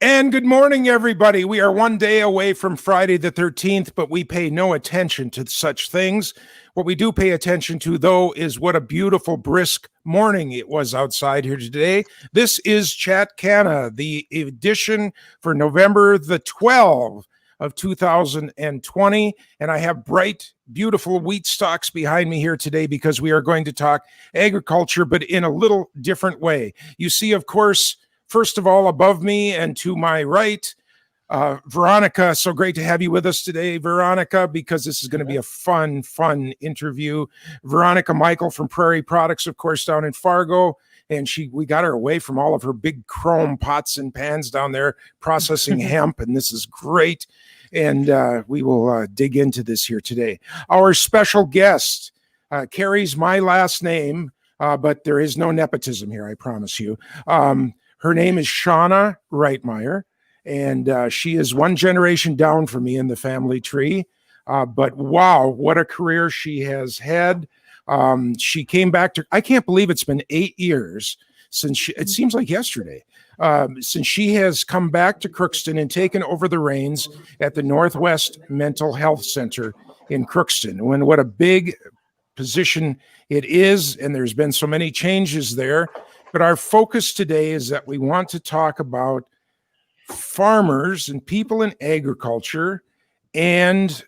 And good morning, everybody. We are one day away from Friday the 13th, but we pay no attention to such things. What we do pay attention to, though, is what a beautiful, brisk morning it was outside here today. This is Chat CANNA, the edition for November the 12th of 2020. And I have bright, beautiful wheat stalks behind me here today because we are going to talk agriculture, but in a little different way. You see, of course, first of all, above me and to my right, Veronica. So great to have you with us today, Veronica, because this is going to be a fun interview. Veronica Michael from Prairie Products, of course, down in Fargo. And we got her away from all of her big chrome pots and pans down there processing hemp. And this is great. And we will dig into this here today. Our special guest carries my last name, but there is no nepotism here, I promise you. Her name is Shauna Reitmeier, and she is one generation down from me in the family tree. But wow, what a career she has had. She came back I can't believe it's been 8 years since it seems like yesterday, since she has come back to Crookston and taken over the reins at the Northwest Mental Health Center in Crookston. And what a big position it is, and there's been so many changes there. But our focus today is that we want to talk about farmers and people in agriculture and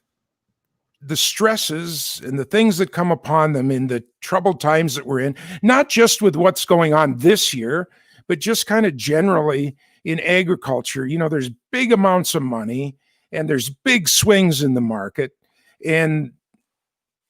the stresses and the things that come upon them in the troubled times that we're in, not just with what's going on this year, but just kind of generally in agriculture. You know, there's big amounts of money and there's big swings in the market. And,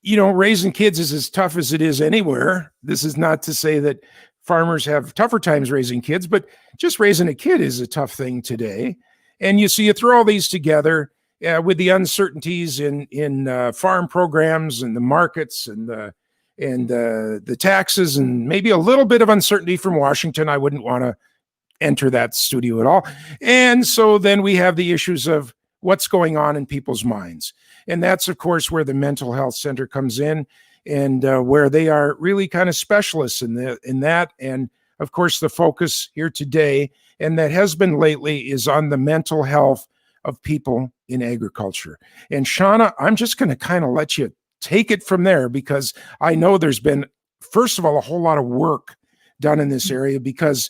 you know, raising kids is as tough as it is anywhere. This is not to say that farmers have tougher times raising kids, but just raising a kid is a tough thing today. And you throw all these together with the uncertainties in farm programs and the markets and the taxes and maybe a little bit of uncertainty from Washington. I wouldn't want to enter that studio at all. And so then we have the issues of what's going on in people's minds. And that's, of course, where the Mental Health Center comes in. And where they are really kind of specialists in that. And of course, the focus here today, and that has been lately, is on the mental health of people in agriculture. And Shauna, I'm just going to kind of let you take it from there, because I know there's been, first of all, a whole lot of work done in this area, because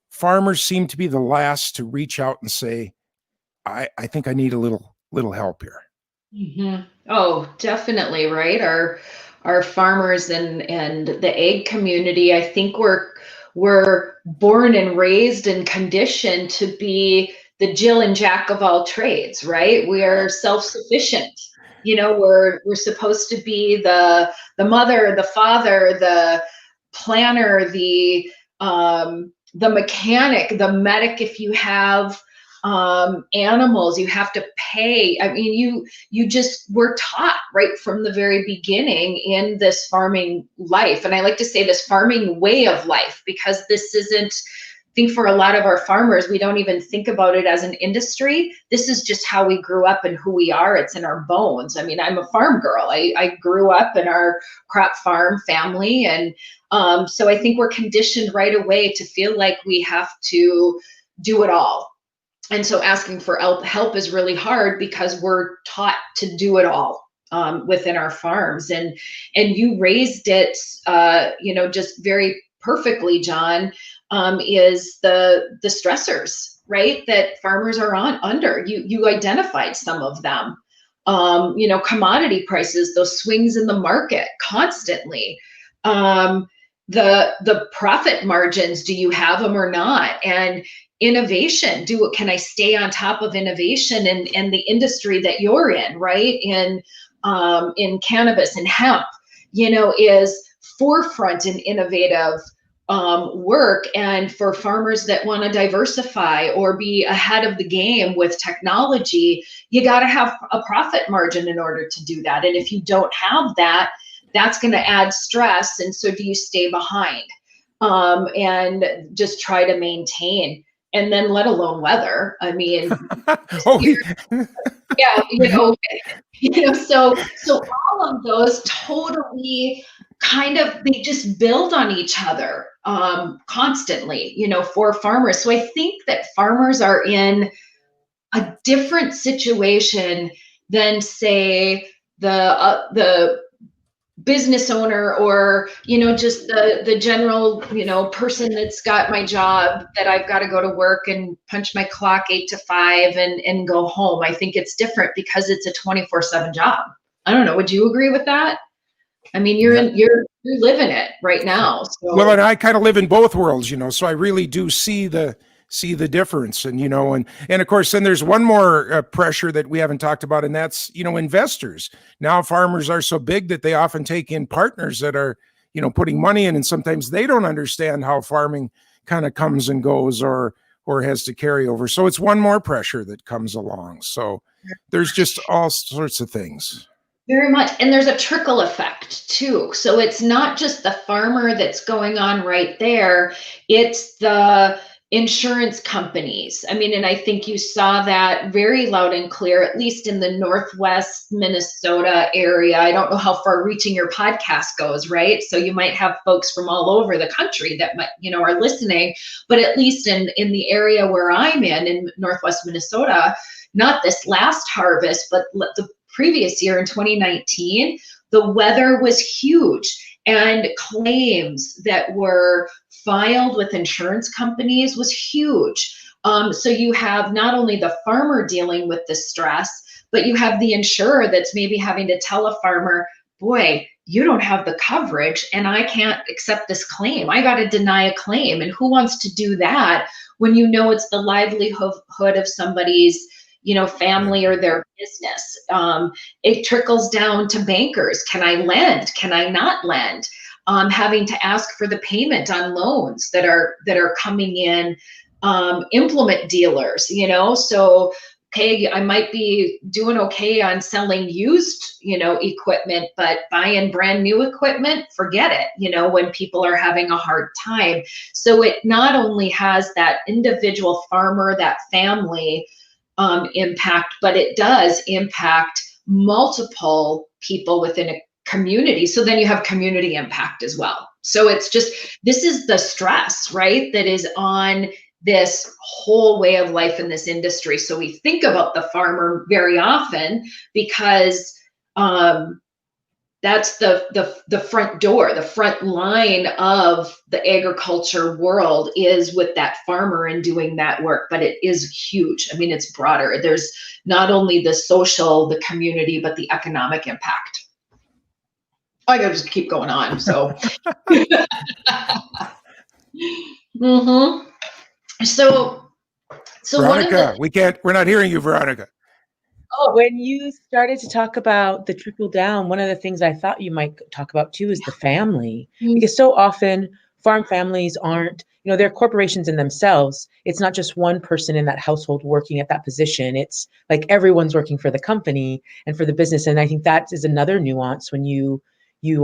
farmers seem to be the last to reach out and say, I think I need a little help here. Mm-hmm. Oh, definitely, right? Our farmers and the ag community, I think we're born and raised and conditioned to be the Jill and Jack of all trades, right? We are self-sufficient. You know, we're supposed to be the mother, the father, the planner, the mechanic, the medic. If you have animals, you have to pay. I mean, we're taught right from the very beginning in this farming life. And I like to say this farming way of life, because this isn't, I think for a lot of our farmers, we don't even think about it as an industry. This is just how we grew up and who we are. It's in our bones. I mean, I'm a farm girl. I grew up in our crop farm family. And so I think we're conditioned right away to feel like we have to do it all. And so asking for help is really hard, because we're taught to do it all within our farms. And you raised it, just very perfectly, John, is the stressors, right, that farmers are under. You identified some of them. Commodity prices, those swings in the market constantly. The profit margins, do you have them or not? And innovation, can I stay on top of innovation and the industry that you're in, right? In cannabis and hemp, is forefront in innovative work. And for farmers that want to diversify or be ahead of the game with technology, you got to have a profit margin in order to do that. And if you don't have that, that's going to add stress. And so do you stay behind and just try to maintain? and then let alone weather. I mean, Oh, yeah, so all of those totally kind of, they just build on each other constantly, for farmers. So I think that farmers are in a different situation than, say, the business owner, or just the general person that's got my job that I've got to go to work and punch my clock 8 to 5 and go home. I think it's different because it's a 24/7 job. I don't know, would you agree with that? I mean, you're living it right now, so. well, and I kind of live in both worlds, so I really do see the difference. And and of course, then there's one more pressure that we haven't talked about, and that's investors. Now farmers are so big that they often take in partners that are putting money in, and sometimes they don't understand how farming kind of comes and goes, or has to carry over. So it's one more pressure that comes along. So there's just all sorts of things. Very much. And there's a trickle effect too. So it's not just the farmer that's going on right there, it's the insurance companies. I mean, and I think you saw that very loud and clear, at least in the Northwest Minnesota area. I don't know how far reaching your podcast goes, right? So you might have folks from all over the country that might, are listening, but at least in the area where I'm in Northwest Minnesota, not this last harvest, but the previous year in 2019, the weather was huge, and claims that were filed with insurance companies was huge. So you have not only the farmer dealing with the stress, but you have the insurer that's maybe having to tell a farmer, boy, you don't have the coverage and I can't accept this claim. I got to deny a claim. And who wants to do that when it's the livelihood of somebody's family or their business? It trickles down to bankers. Can I lend? Can I not lend? Having to ask for the payment on loans that are coming in. Implement dealers, so, okay, I might be doing okay on selling used, equipment, but buying brand new equipment, forget it, when people are having a hard time. So it not only has that individual farmer, that family impact, but it does impact multiple people within a community. So then you have community impact as well. So it's just, this is the stress, right, that is on this whole way of life in this industry. So we think about the farmer very often because that's the front door, the front line of the agriculture world is with that farmer and doing that work, but it is huge. I mean, it's broader. There's not only the social, the community, but the economic impact. I gotta just keep going on, so. Mm-hmm. So Veronica, we're not hearing you, Veronica. Oh, when you started to talk about the trickle down, one of the things I thought you might talk about too is the family. Because so often farm families aren't, they're corporations in themselves. It's not just one person in that household working at that position. It's like everyone's working for the company and for the business. And I think that is another nuance when you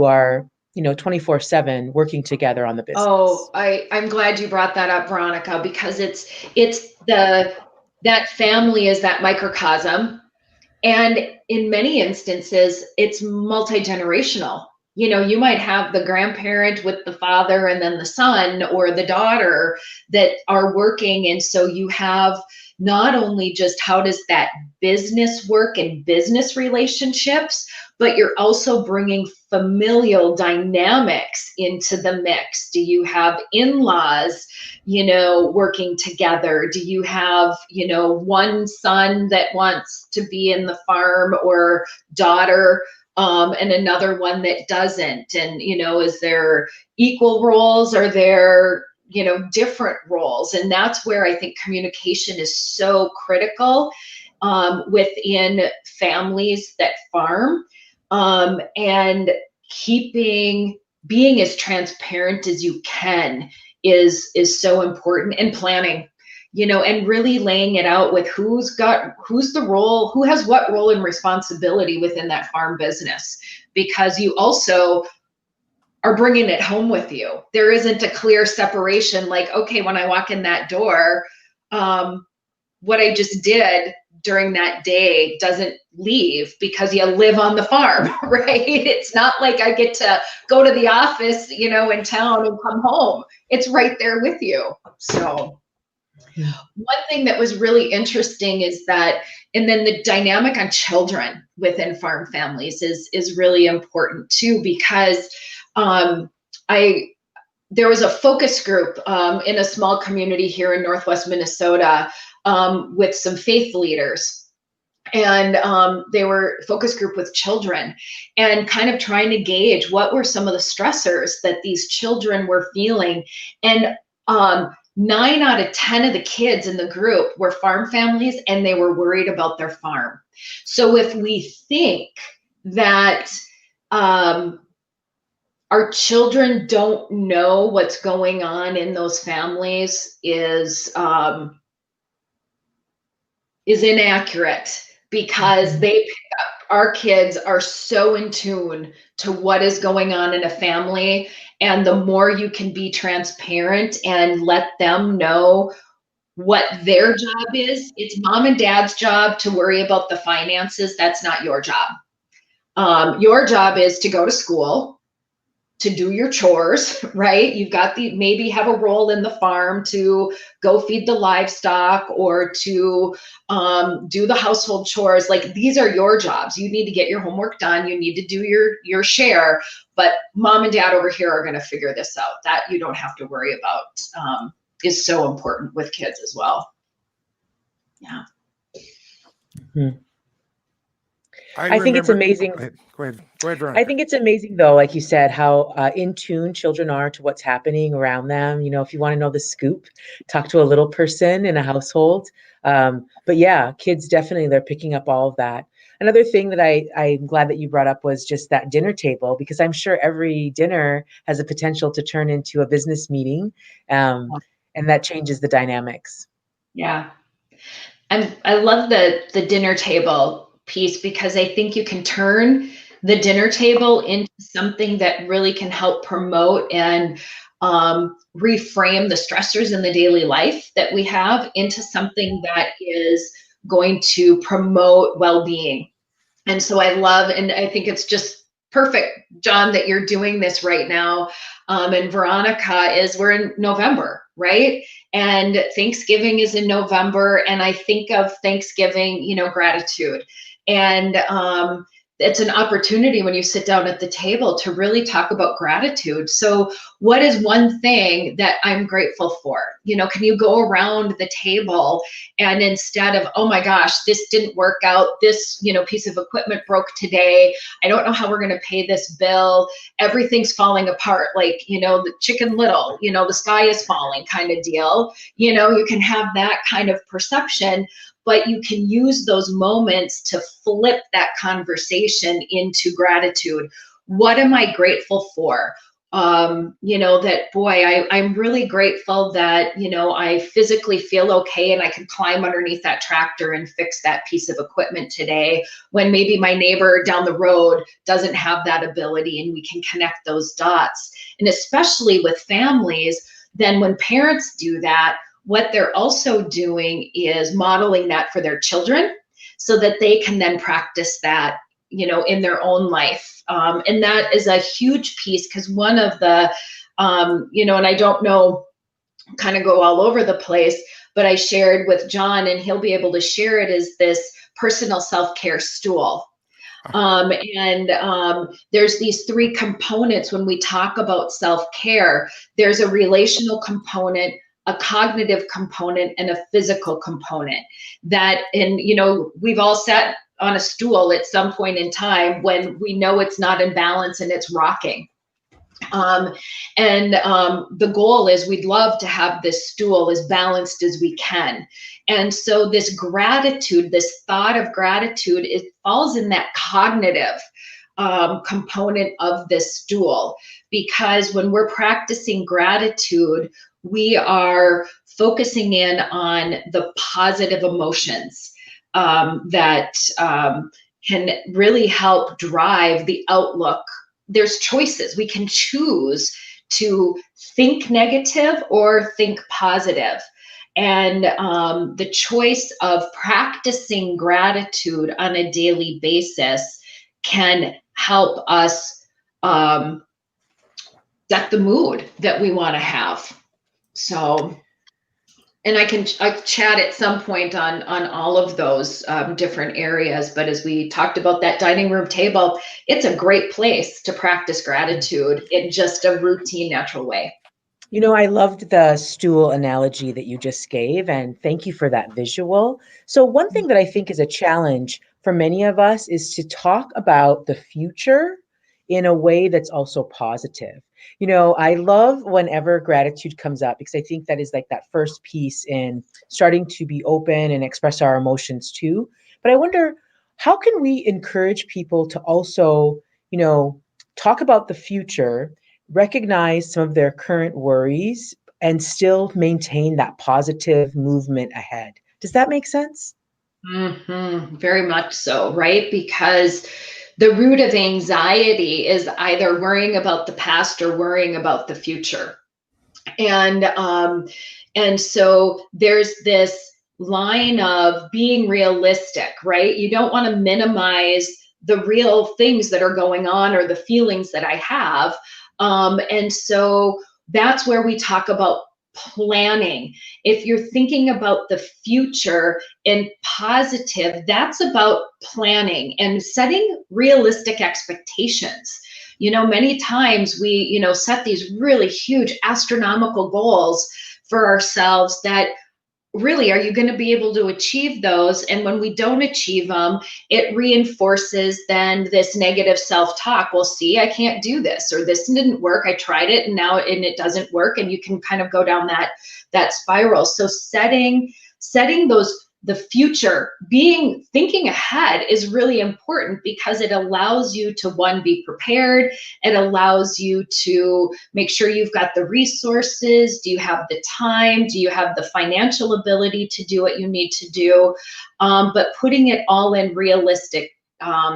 are 24/7 working together on the business. Oh, I'm glad you brought that up, Veronica, because it's that family is that microcosm. And in many instances, it's multi-generational. You might have the grandparent with the father and then the son or the daughter that are working. And so you have not only just how does that business work and business relationships, but you're also bringing familial dynamics into the mix. Do you have in-laws, working together? Do you have, one son that wants to be in the farm or daughter, and another one that doesn't? And, is there equal roles? Are there, different roles? And that's where I think communication is so critical within families that farm. And being as transparent as you can is so important, and planning, and really laying it out with who's the role, who has what role and responsibility within that farm business, because you also are bringing it home with you. There isn't a clear separation like, okay, when I walk in that door, what I just did during that day doesn't leave because you live on the farm, right? It's not like I get to go to the office, you know, in town and come home. It's right there with you. So one thing that was really interesting is that, and then the dynamic on children within farm families is really important too, because there was a focus group in a small community here in Northwest Minnesota with some faith leaders. And they were focus group with children and kind of trying to gauge what were some of the stressors that these children were feeling. And 9 out of 10 of the kids in the group were farm families, and they were worried about their farm. So if we think that our children don't know what's going on in those families is inaccurate, because they pick up, our kids are so in tune to what is going on in a family. And the more you can be transparent and let them know what their job is, it's mom and dad's job to worry about the finances. That's not your job. Your job is to go to school, to do your chores, right? You've got maybe have a role in the farm to go feed the livestock or to do the household chores. Like, these are your jobs. You need to get your homework done. You need to do your share, but mom and dad over here are going to figure this out. That you don't have to worry about is so important with kids as well. Yeah. Mm-hmm. I think it's amazing. Go ahead, Veronica. I think it's amazing, though, like you said, how in tune children are to what's happening around them. You know, if you want to know the scoop, talk to a little person in a household. But yeah, kids definitely, they're picking up all of that. Another thing that I'm glad that you brought up was just that dinner table, because I'm sure every dinner has a potential to turn into a business meeting, and that changes the dynamics. Yeah. I love the dinner table piece, because I think you can turn the dinner table into something that really can help promote and reframe the stressors in the daily life that we have into something that is going to promote well-being. And so I love, and I think it's just perfect, John, that you're doing this right now. And Veronica, we're in November, right? And Thanksgiving is in November. And I think of Thanksgiving, you know, gratitude. And it's an opportunity when you sit down at the table to really talk about gratitude. So what is one thing that I'm grateful for? You know, can you go around the table and instead of, oh my gosh, this didn't work out, this, you know, piece of equipment broke today, I don't know how we're going to pay this bill, everything's falling apart, like, you know, the Chicken Little, you know, the sky is falling kind of deal. You know, you can have that kind of perception, but you can use those moments to flip that conversation into gratitude. What am I grateful for? You know, that, boy, I'm really grateful that, you know, I physically feel okay and I can climb underneath that tractor and fix that piece of equipment today, when maybe my neighbor down the road doesn't have that ability, and we can connect those dots. And especially with families, then when parents do that, what they're also doing is modeling that for their children so that they can then practice that, you know, in their own life. And that is a huge piece, because one of the, you know, and I don't know, kind of go all over the place, but I shared with John, and he'll be able to share it, is this personal self-care stool. There's these 3 components when we talk about self-care. There's a relational component, a cognitive component, and a physical component. That, and you know, we've all sat on a stool at some point in time when we know it's not in balance and it's rocking. The goal is, we'd love to have this stool as balanced as we can. And so this gratitude, this thought of gratitude, it falls in that cognitive component of this stool, because when we're practicing gratitude, we are focusing in on the positive emotions that can really help drive the outlook. There's choices. We can choose to think negative or think positive. And the choice of practicing gratitude on a daily basis can help us set the mood that we want to have. So, and I chat at some point on all of those different areas. But as we talked about that dining room table, it's a great place to practice gratitude in just a routine, natural way. You know, I loved the stool analogy that you just gave, and thank you for that visual. So one thing that I think is a challenge for many of us is to talk about the future in a way that's also positive. You know, I love whenever gratitude comes up because I think that is like that first piece in starting to be open and express our emotions too. But I wonder, how can we encourage people to also, you know, talk about the future, recognize some of their current worries, and still maintain that positive movement ahead? Does that make sense? Very much so, right? Because the root of anxiety is either worrying about the past or worrying about the future. And so there's this line of being realistic, right? You don't want to minimize the real things that are going on or the feelings that I have. And so that's where we talk about planning. If you're thinking about the future and positive, that's about planning and setting realistic expectations. You know, many times we, set these really huge astronomical goals for ourselves that really, are you going to be able to achieve those? And when we don't achieve them, it reinforces then this negative self-talk. Well, see, I can't do this, or this didn't work. I tried it and it doesn't work. And you can kind of go down that spiral. So setting the future, thinking ahead is really important because it allows you to, one, be prepared. It allows you to make sure you've got the resources. Do you have the time? Do you have the financial ability to do what you need to do? But putting it all in realistic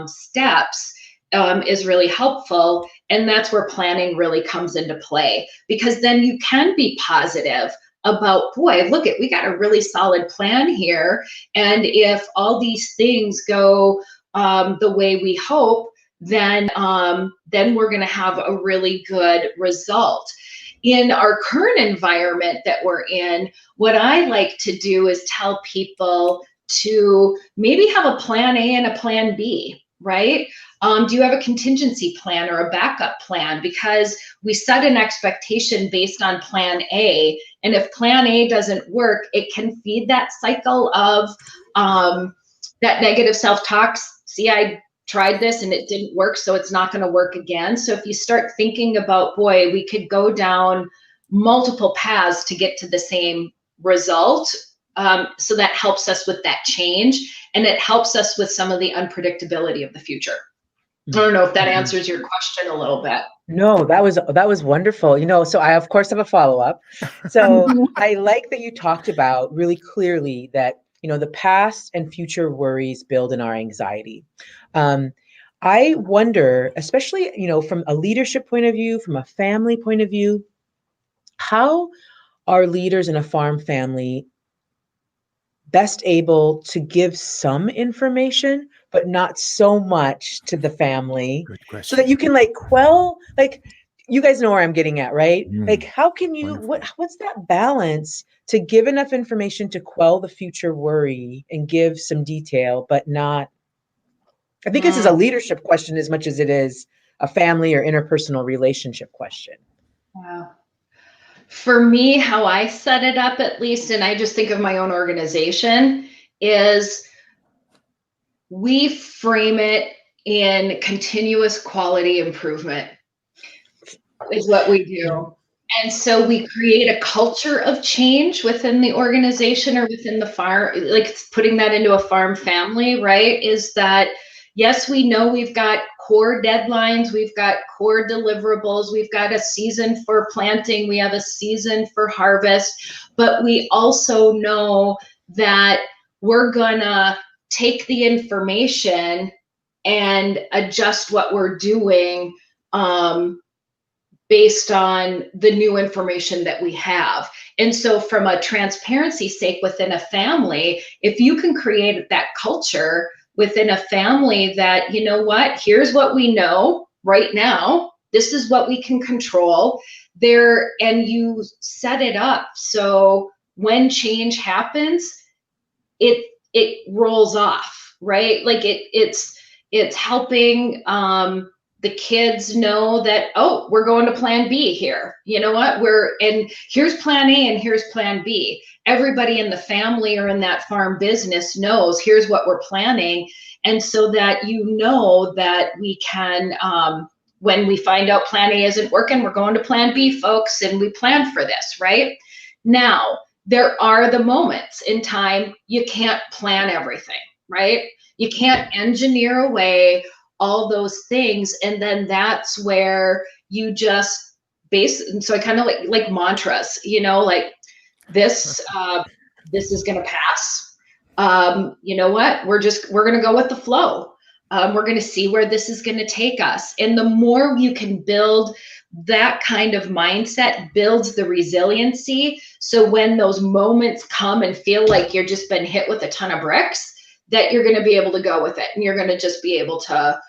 steps is really helpful. And that's where planning really comes into play, because then you can be positive about, boy, we got a really solid plan here. And if all these things go the way we hope, then we're going to have a really good result. In our current environment that we're in, what I like to do is tell people to maybe have a plan A and a plan B, right? Do you have a contingency plan or a backup plan? Because we set an expectation based on plan A, and if plan A doesn't work, it can feed that cycle of that negative self-talk. See, I tried this and it didn't work, so it's not going to work again. So if you start thinking about, boy, we could go down multiple paths to get to the same result. So that helps us with that change, and it helps us with some of the unpredictability of the future. I don't know if that answers your question a little bit. No, that was wonderful. You know, so I of course have a follow-up. So I like that you talked about really clearly that, the past and future worries build in our anxiety. I wonder, especially, from a leadership point of view, from a family point of view, how are leaders in a farm family best able to give some information, but not so much to the family, so that you can quell, you guys know where I'm getting at, right? How can you, what's that balance to give enough information to quell the future worry and give some detail, but not, I think this is a leadership question as much as it is a family or interpersonal relationship question. Wow. For me, how I set it up, at least, and I just think of my own organization, is we frame it in continuous quality improvement is what we do. And so we create a culture of change within the organization or within the farm, like putting that into a farm family, right? Is that, yes, we know we've got core deadlines, we've got core deliverables, we've got a season for planting, we have a season for harvest, but we also know that we're gonna take the information and adjust what we're doing based on the new information that we have. And so from a transparency sake within a family, if you can create that culture within a family that, you know what, here's what we know right now, this is what we can control there, and you set it up so when change happens, it rolls off, right? Like it's helping the kids know that, oh, we're going to plan B here. You know what? And here's plan A and here's plan B. Everybody in the family or in that farm business knows here's what we're planning. And so that you know that we can, when we find out plan A isn't working, we're going to plan B, folks, and we plan for this, right? Now, there are the moments in time you can't plan everything, right? You can't engineer away all those things, and then that's where you just so I kind of like mantras, you know, like this is gonna pass. You know what, we're gonna go with the flow. We're gonna see where this is gonna take us, and the more you can build that kind of mindset builds the resiliency, so when those moments come and feel like you're just been hit with a ton of bricks, that you're going to be able to go with it, and you're going to just be able to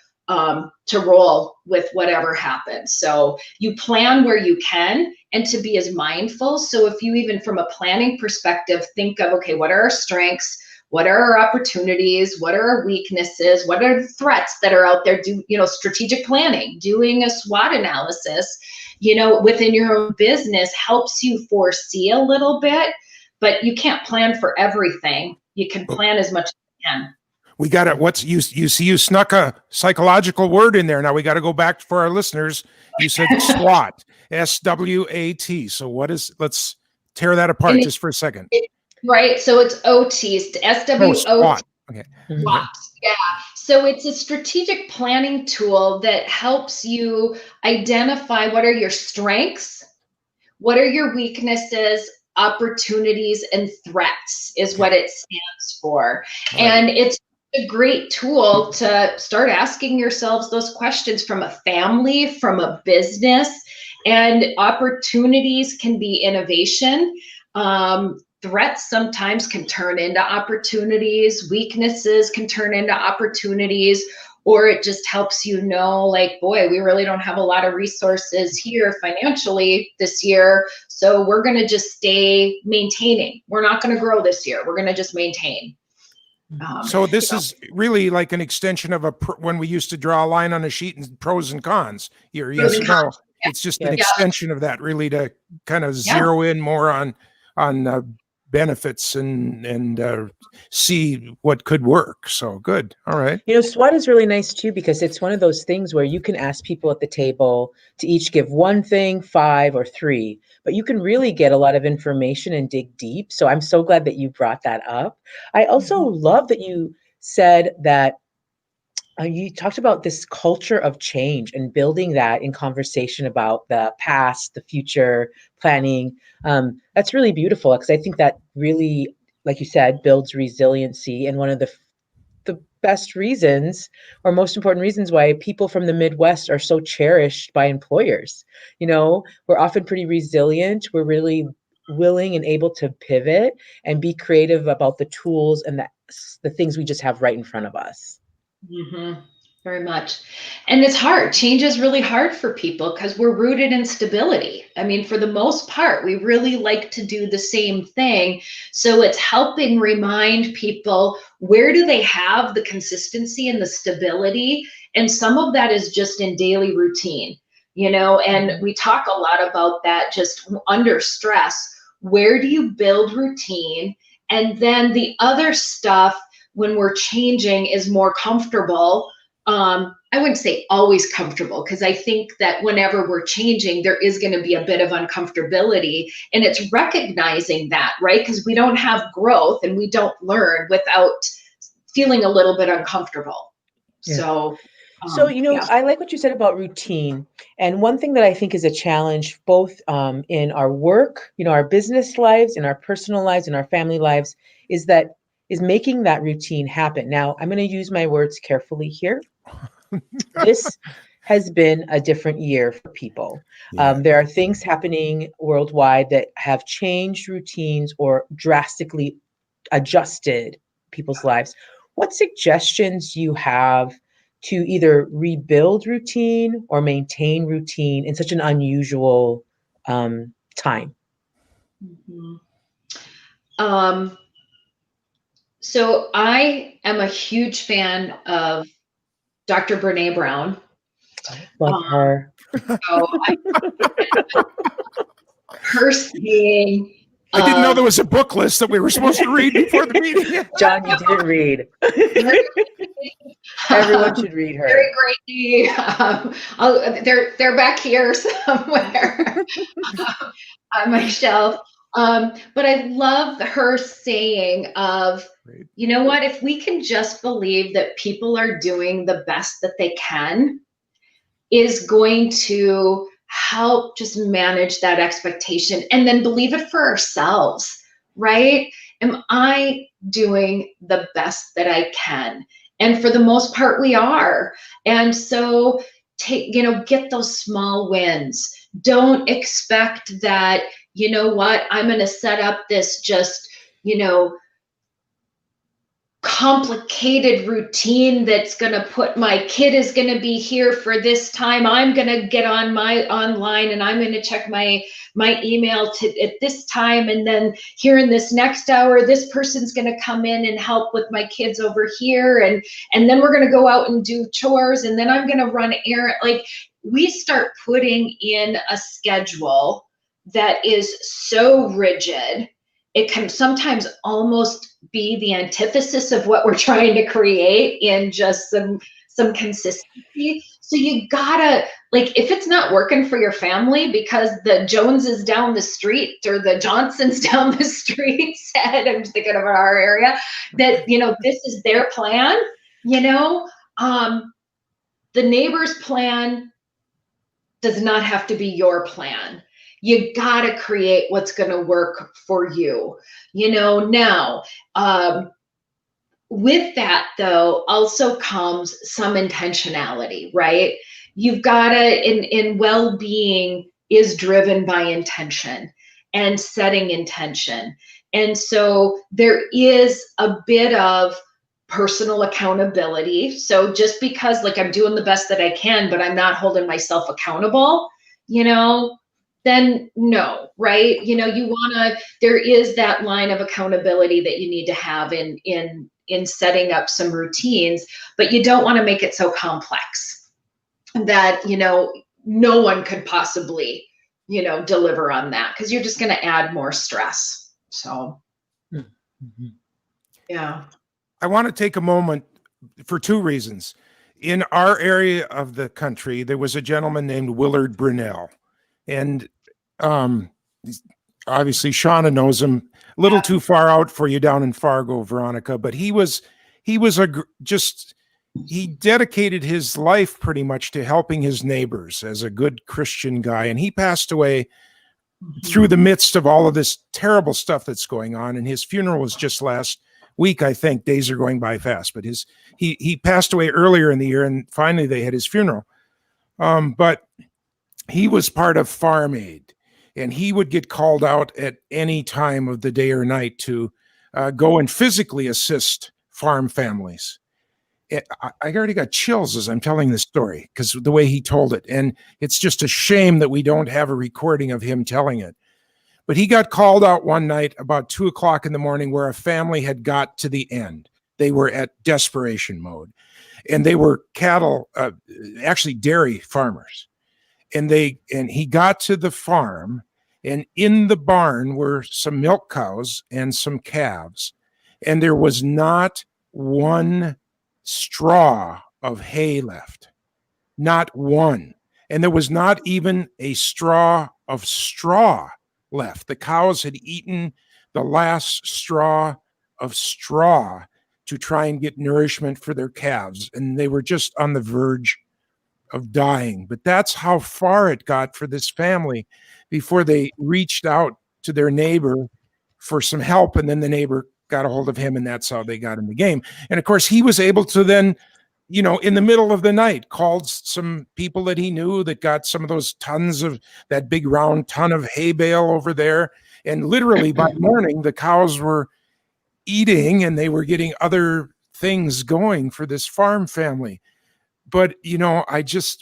roll with whatever happens. So you plan where you can, and to be as mindful. So if you, even from a planning perspective, think of, okay, what are our strengths? What are our opportunities? What are our weaknesses? What are the threats that are out there? Do, you know, strategic planning, doing a SWOT analysis, you know, within your own business helps you foresee a little bit, but you can't plan for everything. You can plan as much as you can. We got it. What's you see, you snuck a psychological word in there. Now we got to go back for our listeners. You said SWAT, SWAT. So what is, let's tear that apart just for a second. Right. So it's OTs, SWOT. SWAT. Okay. SWAT. Yeah. So it's a strategic planning tool that helps you identify what are your strengths, what are your weaknesses, opportunities, and threats is what it stands for. Right. And it's a great tool to start asking yourselves those questions from a family, from a business, and opportunities can be innovation. Threats sometimes can turn into opportunities, weaknesses can turn into opportunities, or it just helps you know, like, boy, we really don't have a lot of resources here financially this year, so we're going to just stay maintaining. We're not going to grow this year. We're going to just maintain. So this is really like an extension of when we used to draw a line on a sheet and pros and cons. Yes, no, it's just an extension of that, really, to kind of zero in more on benefits and see what could work. So good. All right. You know, SWOT is really nice too, because it's one of those things where you can ask people at the table to each give one thing, 5 or 3, but you can really get a lot of information and dig deep. So I'm so glad that you brought that up. I also love that you said that you talked about this culture of change and building that in conversation about the past, the future, planning. That's really beautiful, because I think that really, like you said, builds resiliency. And one of the best reasons, or most important reasons, why people from the Midwest are so cherished by employers. You know, we're often pretty resilient. We're really willing and able to pivot and be creative about the tools and the things we just have right in front of us. Mm-hmm. Very much. And it's hard. Change is really hard for people because we're rooted in stability. I mean, for the most part, we really like to do the same thing. So it's helping remind people, where do they have the consistency and the stability? And some of that is just in daily routine, you know, and we talk a lot about that just under stress. Where do you build routine? And then the other stuff, when we're changing, is more comfortable. I wouldn't say always comfortable, because I think that whenever we're changing, there is going to be a bit of uncomfortability, and it's recognizing that, right? Because we don't have growth and we don't learn without feeling a little bit uncomfortable. Yeah. So, you know, I like what you said about routine. And one thing that I think is a challenge, both in our work, you know, our business lives, in our personal lives, in our family lives, is making that routine happen. Now, I'm going to use my words carefully here. has been a different year for people. Yeah. There are things happening worldwide that have changed routines or drastically adjusted people's lives. What suggestions do you have to either rebuild routine or maintain routine in such an unusual time? Mhm. So I am a huge fan of Dr. Brene Brown. Love her. So her saying, I didn't know there was a book list that we were supposed to read before the meeting. John, you didn't read. Everyone should read her. Very greatly. They're back here somewhere on my shelf. But I love her saying of, Right. you know what, if we can just believe that people are doing the best that they can, is going to help just manage that expectation and then believe it for ourselves, right? Am I doing the best that I can? And for the most part, we are. And so get those small wins. Don't expect that, you know what, I'm going to set up this just, complicated routine that's going to put my kid is going to be here for this time. I'm going to get on my online and I'm going to check my email at this time, and then here in this next hour this person's going to come in and help with my kids over here, and then we're going to go out and do chores, and then I'm going to run errand. Like, we start putting in a schedule that is so rigid, it can sometimes almost be the antithesis of what we're trying to create in just some consistency. So you gotta, like, if it's not working for your family because the Joneses down the street or the Johnsons down the street said, I'm just thinking of our area, that, this is their plan, the neighbor's plan does not have to be your plan. You gotta create what's gonna work for you, now. With that, though, also comes some intentionality, right? You've gotta, in well-being is driven by intention and setting intention. And so there is a bit of personal accountability. So just because, like, I'm doing the best that I can, but I'm not holding myself accountable, then no, right? There is that line of accountability that you need to have in setting up some routines, but you don't want to make it so complex that, no one could possibly, deliver on that, because you're just going to add more stress. So, yeah. I want to take a moment for two reasons. In our area of the country, there was a gentleman named Willard Brunel, and obviously Shauna knows him. A little too far out for you down in Fargo, Veronica, but he dedicated his life pretty much to helping his neighbors as a good Christian guy, and he passed away through the midst of all of this terrible stuff that's going on. And his funeral was just last week, I think. Days are going by fast, but he passed away earlier in the year, and finally they had his funeral. But he was part of Farm Aid, and he would get called out at any time of the day or night to go and physically assist farm families. I already got chills as I'm telling this story because the way he told it. And it's just a shame that we don't have a recording of him telling it. But he got called out one night about 2:00 in the morning where a family had got to the end. They were at desperation mode, and they were cattle, actually dairy farmers. And he got to the farm, and in the barn were some milk cows and some calves, and there was not one straw of hay left, not one. And there was not even a straw of straw left. The cows had eaten the last straw of straw to try and get nourishment for their calves, and they were just on the verge of dying. But that's how far it got for this family before they reached out to their neighbor for some help, and then the neighbor got a hold of him, and that's how they got in the game. And of course, he was able to then in the middle of the night, called some people that he knew that got some of those tons of that big round ton of hay bale over there. And literally by morning, the cows were eating and they were getting other things going for this farm family. But,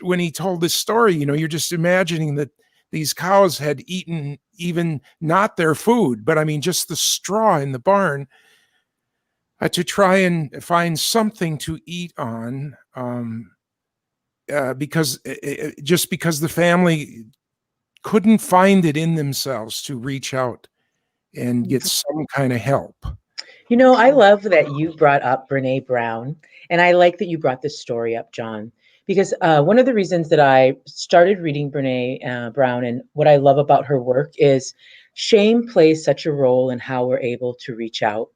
when he told this story, you're just imagining that these cows had eaten even not their food, but I mean, just the straw in the barn to try and find something to eat on, because the family couldn't find it in themselves to reach out and get some kind of help. I love that you brought up Brene Brown, and I like that you brought this story up, John, because one of the reasons that I started reading Brene Brown and what I love about her work is shame plays such a role in how we're able to reach out.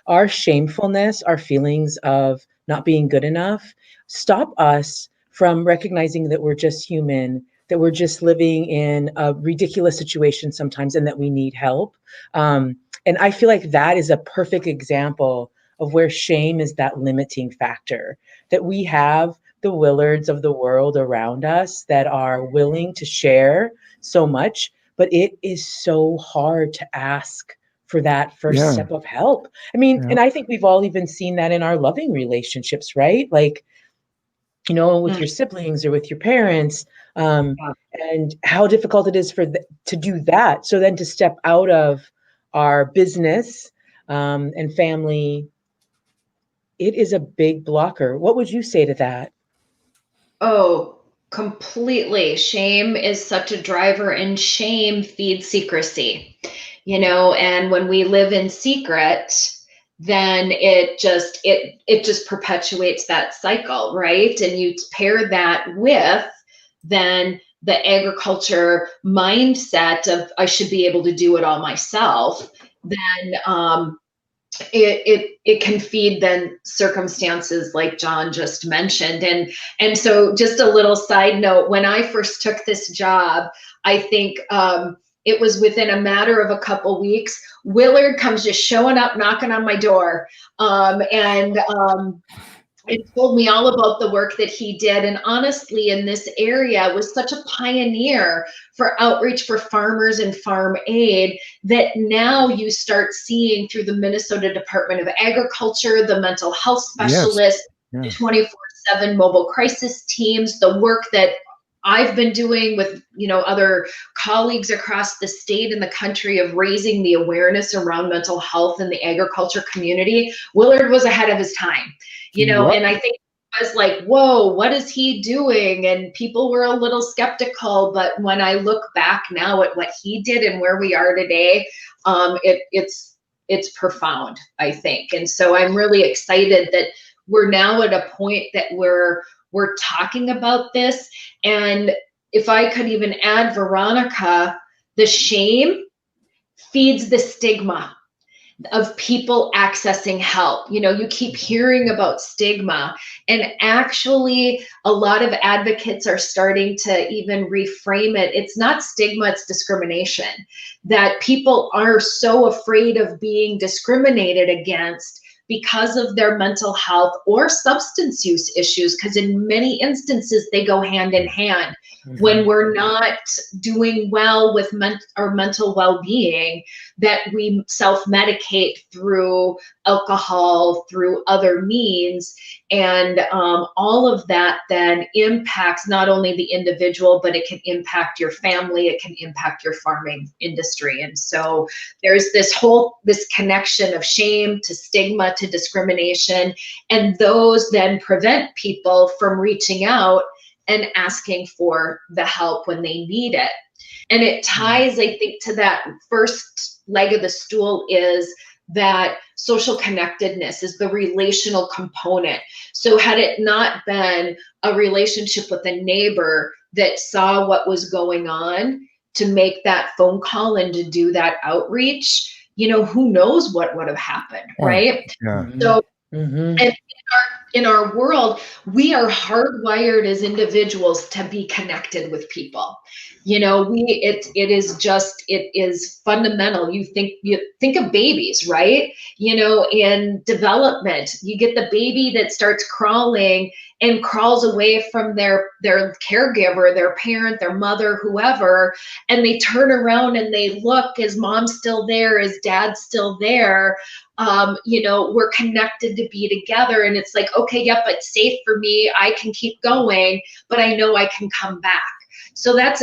Our shamefulness, our feelings of not being good enough, stop us from recognizing that we're just human, that we're just living in a ridiculous situation sometimes, and that we need help. And I feel like that is a perfect example of where shame is that limiting factor, that we have the Willards of the world around us that are willing to share so much, but it is so hard to ask for that first step of help. I mean, and I think we've all even seen that in our loving relationships, right? Like, with your siblings or with your parents, and how difficult it is to do that. So then to step out of our business and family, it is a big blocker. What would you say to that? Oh, completely. Shame is such a driver, and shame feeds secrecy, and when we live in secret, then it just perpetuates that cycle, right? And you pair that with then the agriculture mindset of I should be able to do it all myself, then it can feed then circumstances like John just mentioned. And so just a little side note, when I first took this job, I think it was within a matter of a couple weeks, Willard comes just showing up, knocking on my door, and told me all about the work that he did. And honestly, in this area, was such a pioneer for outreach for farmers and farm aid that now you start seeing through the Minnesota Department of Agriculture, the mental health specialists, the 24/7 mobile crisis teams, the work that I've been doing with, other colleagues across the state and the country of raising the awareness around mental health in the agriculture community. Willard was ahead of his time, and I think I was like, whoa, what is he doing? And people were a little skeptical, but when I look back now at what he did and where we are today, it's profound, I think. And so I'm really excited that we're now at a point that we're talking about this. And if I could even add, Veronica, the shame feeds the stigma of people accessing help. You keep hearing about stigma, and actually a lot of advocates are starting to even reframe it. It's not stigma, it's discrimination. That people are so afraid of being discriminated against because of their mental health or substance use issues, because in many instances they go hand in hand. Mm-hmm. When we're not doing well with our mental well-being, that we self-medicate through alcohol, through other means, and all of that then impacts not only the individual, but it can impact your family, it can impact your farming industry. And so there's this connection of shame to stigma to discrimination, and those then prevent people from reaching out and asking for the help when they need it. And it ties, I think, to that first leg of the stool, is that social connectedness is the relational component. So had it not been a relationship with a neighbor that saw what was going on to make that phone call and to do that outreach, who knows what would have happened, right? Yeah. So, and in our world, we are hardwired as individuals to be connected with people. it is fundamental. You think of babies, right? In development, you get the baby that starts crawling and crawls away from their caregiver, their parent, their mother, whoever, and they turn around and they look, is mom still there? Is dad still there? We're connected to be together, and it's like, okay, yep, it's safe for me. I can keep going, but I know I can come back. So that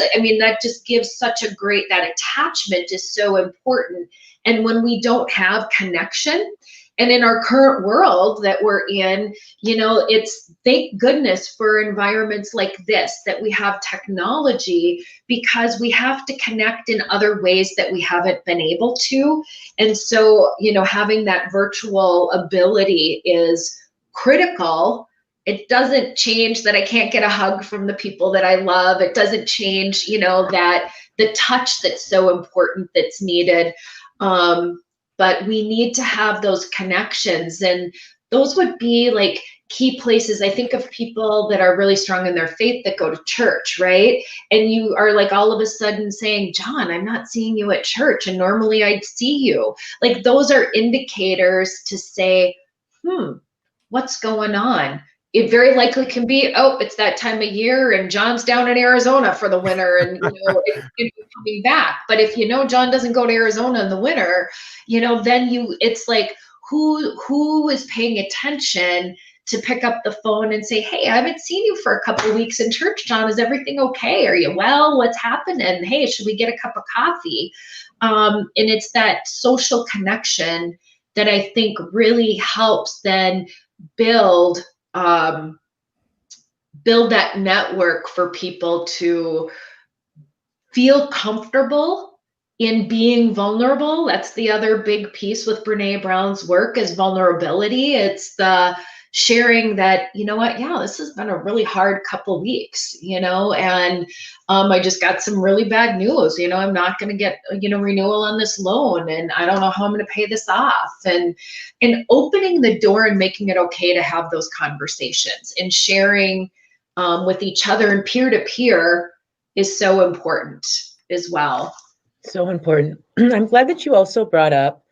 just gives that attachment is so important. And when we don't have connection, and in our current world that we're in, it's thank goodness for environments like this, that we have technology, because we have to connect in other ways that we haven't been able to. And so, having that virtual ability is critical. It doesn't change that I can't get a hug from the people that I love. It doesn't change, that the touch that's so important, that's needed. But we need to have those connections, and those would be like key places. I think of people that are really strong in their faith that go to church, right? And you are like all of a sudden saying, John, I'm not seeing you at church, and normally I'd see you. Like, those are indicators to say, what's going on? It very likely can be, oh, it's that time of year and John's down in Arizona for the winter, and it's coming back. But if John doesn't go to Arizona in the winter, then it's like, who is paying attention to pick up the phone and say, hey, I haven't seen you for a couple of weeks in church, John. Is everything okay? Are you well? What's happening? Hey, should we get a cup of coffee? And it's that social connection that I think really helps then build that network for people to feel comfortable in being vulnerable. That's the other big piece with Brene Brown's work, is vulnerability. It's the sharing that, yeah, this has been a really hard couple weeks, and I just got some really bad news. I'm not going to get, renewal on this loan, and I don't know how I'm going to pay this off. And opening the door and making it okay to have those conversations and sharing with each other and peer to peer is so important as well. So important. I'm glad that you also brought up,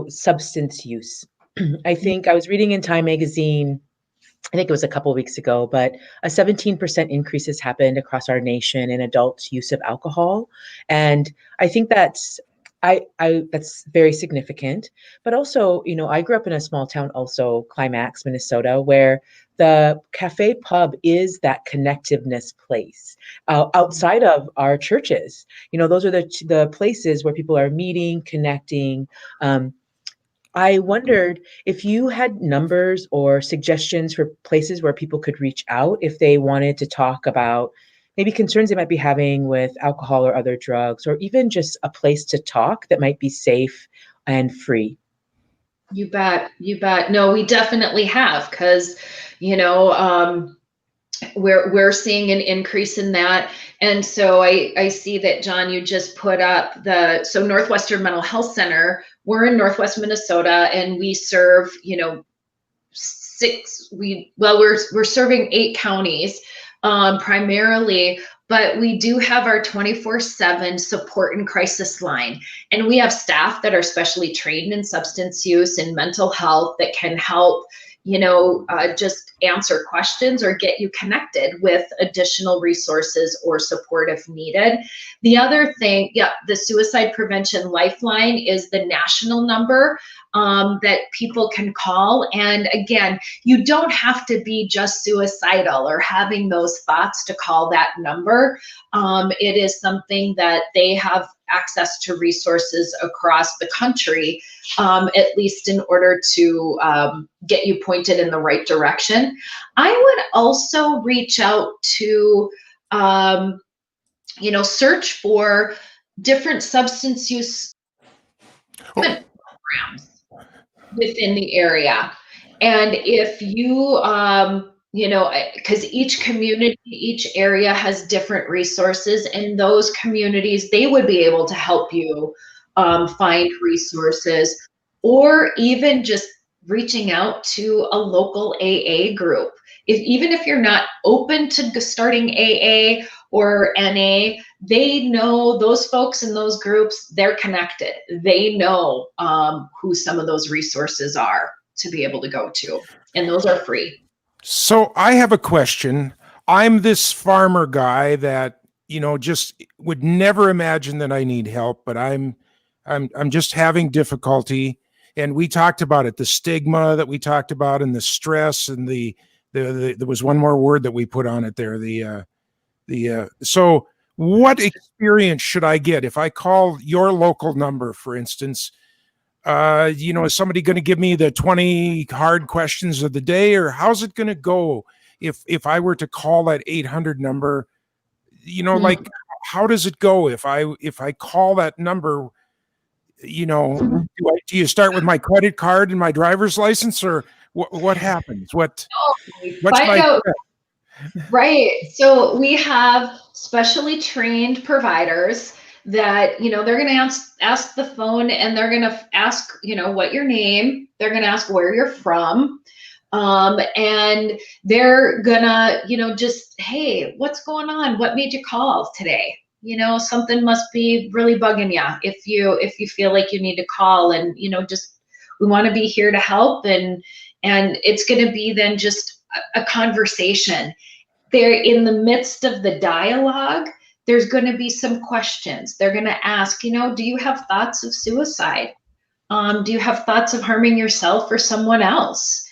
substance use. I think I was reading in Time magazine, I think it was a couple of weeks ago, but a 17% increase has happened across our nation in adult use of alcohol. And I think that's very significant. But also, I grew up in a small town, also Climax, Minnesota, where the cafe pub is that connectiveness place outside of our churches. Those are the places where people are meeting, connecting. I wondered if you had numbers or suggestions for places where people could reach out if they wanted to talk about maybe concerns they might be having with alcohol or other drugs, or even just a place to talk that might be safe and free. You bet. No, we definitely have, because, we're seeing an increase in that. And so I see that, John, you just put up so Northwestern Mental Health Center, we're in Northwest Minnesota, and we serve, we're serving 8 counties, primarily, but we do have our 24/7 support and crisis line. And we have staff that are specially trained in substance use and mental health that can help, just answer questions or get you connected with additional resources or support if needed. The other thing, the Suicide Prevention Lifeline is the national number that people can call. And again, you don't have to be just suicidal or having those thoughts to call that number. It is something that they have access to resources across the country, at least in order to get you pointed in the right direction. I would also reach out to, search for different substance use programs within the area. And if you, because each community, each area has different resources, and those communities, they would be able to help you find resources, or even just reaching out to a local AA group. Even if you're not open to starting AA, or NA, they know those folks in those groups, they're connected. They know who some of those resources are to be able to go to, and those are free. So I have a question. I'm this farmer guy that, just would never imagine that I need help, but I'm just having difficulty. And we talked about it, the stigma that we talked about, and the stress, and there was one more word that we put on it there. So what experience should I get if I call your local number, for instance? Is somebody going to give me the 20 hard questions of the day, or how's it going to go if I were to call that 800 number? Like, how does it go if I call that number? Do you start with my credit card and my driver's license, or what happens? What's my Right. So we have specially trained providers that, they're going to ask the phone, and they're going to ask, what your name, they're going to ask where you're from. And they're gonna, just, hey, what's going on? What made you call today? Something must be really bugging you if you feel like you need to call, and, just, we want to be here to help. And it's going to be then just a conversation. They're in the midst of the dialogue. There's going to be some questions. They're going to ask, do you have thoughts of suicide? Do you have thoughts of harming yourself or someone else?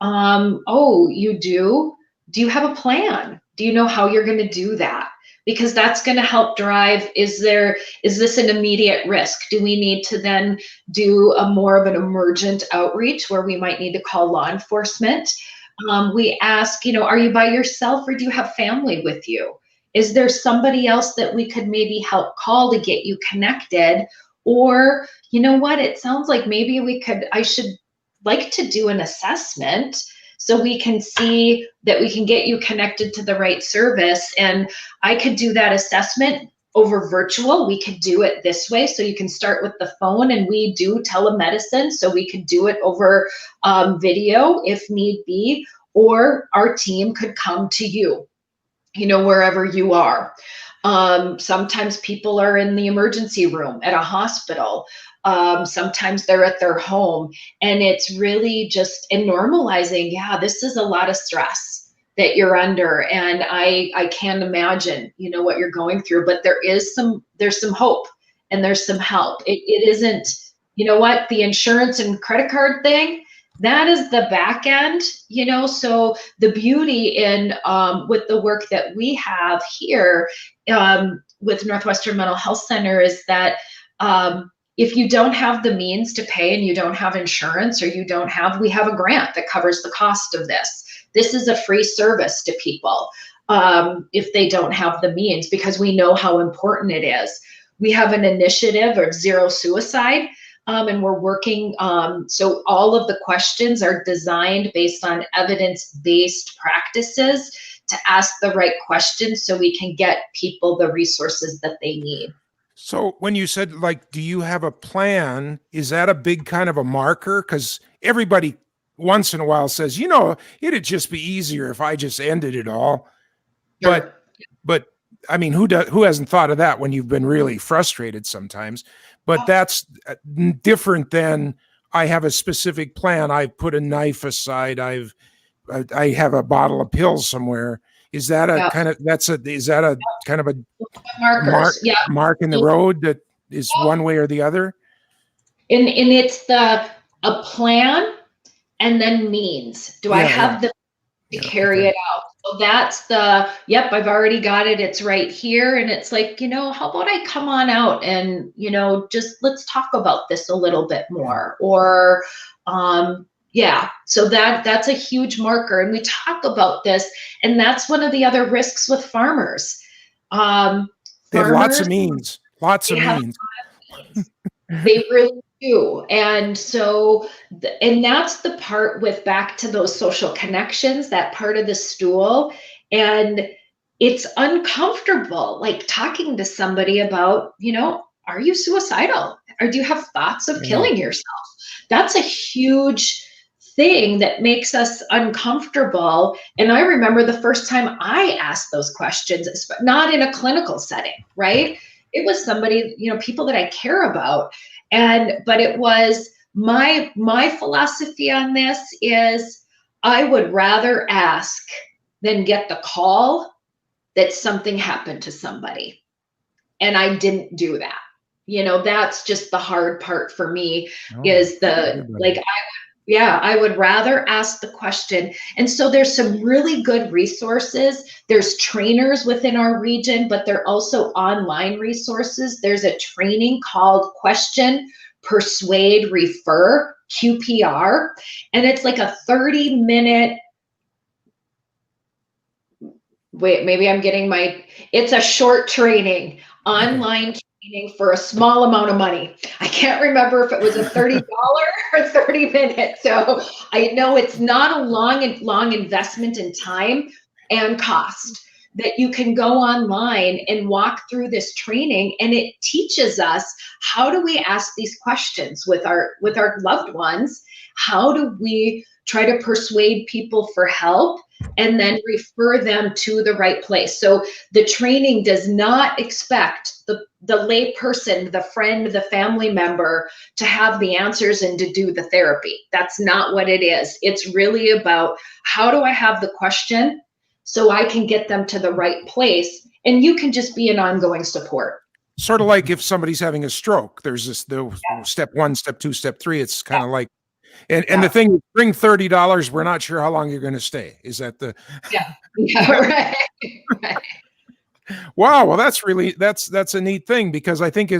Oh, you do? Do you have a plan? Do you know how you're going to do that? Because that's going to help drive, is this an immediate risk? Do we need to then do a more of an emergent outreach where we might need to call law enforcement? We ask, are you by yourself, or do you have family with you? Is there somebody else that we could maybe help call to get you connected? Or, it sounds like maybe I should like to do an assessment so we can see that we can get you connected to the right service. And I could do that assessment over virtual. We could do it this way. So you can start with the phone, and we do telemedicine. So we could do it over video if need be, or our team could come to you, wherever you are. Sometimes people are in the emergency room at a hospital. Sometimes they're at their home, and it's really just in normalizing, this is a lot of stress that you're under, and I can't imagine, what you're going through, but there's some hope, and there's some help. It isn't, the insurance and credit card thing, that is the back end, so the beauty in with the work that we have here with Northwestern Mental Health Center is that if you don't have the means to pay, and you don't have insurance, or we have a grant that covers the cost of this. This is a free service to people if they don't have the means, because we know how important it is. We have an initiative of zero suicide, and we're working, so all of the questions are designed based on evidence-based practices to ask the right questions so we can get people the resources that they need. So when you said, like, do you have a plan, is that a big kind of a marker? Because everybody once in a while says, it'd just be easier if I just ended it all. Sure. But I mean, who hasn't thought of that when you've been really frustrated sometimes? But that's different than, I have a specific plan. I've put a knife aside. I have a bottle of pills somewhere. Is that a kind of a markers? Mark in the road that is one way or the other? And it's a plan, and then means. Do I have the to carry it out? So that's I've already got it. It's right here. And it's like, how about I come on out and, just let's talk about this a little bit more, or, so that's a huge marker. And we talk about this, and that's one of the other risks with farmers. They have lots of means. They really do. And so, and that's the part with back to those social connections, that part of the stool. And it's uncomfortable, like talking to somebody about, are you suicidal? Or do you have thoughts of killing yourself? That's a huge thing that makes us uncomfortable. And I remember the first time I asked those questions, not in a clinical setting, right? It was somebody, people that I care about. But it was my philosophy on this is I would rather ask than get the call that something happened to somebody. And I didn't do that. That's just the hard part for me is I would rather ask the question. And so there's some really good resources. There's trainers within our region, but there are also online resources. There's a training called Question, Persuade, Refer, QPR. And it's like a 30-minute, it's a short training, online training for a small amount of money. I can't remember if it was a $30 or 30 minutes. So I know it's not a long investment in time and cost, that you can go online and walk through this training, and it teaches us how do we ask these questions with our loved ones? How do we try to persuade people for help and then refer them to the right place? So the training does not expect the lay person, the friend, the family member to have the answers and to do the therapy. That's not what it is. It's really about how do I have the question so I can get them to the right place, and you can just be an ongoing support. Sort of like if somebody's having a stroke, there's step 1, step 2, step 3. It's kind of like, and the thing is, bring $30. We're not sure how long you're going to stay. Is that the? Yeah, right. Wow. Well, that's a neat thing, because I think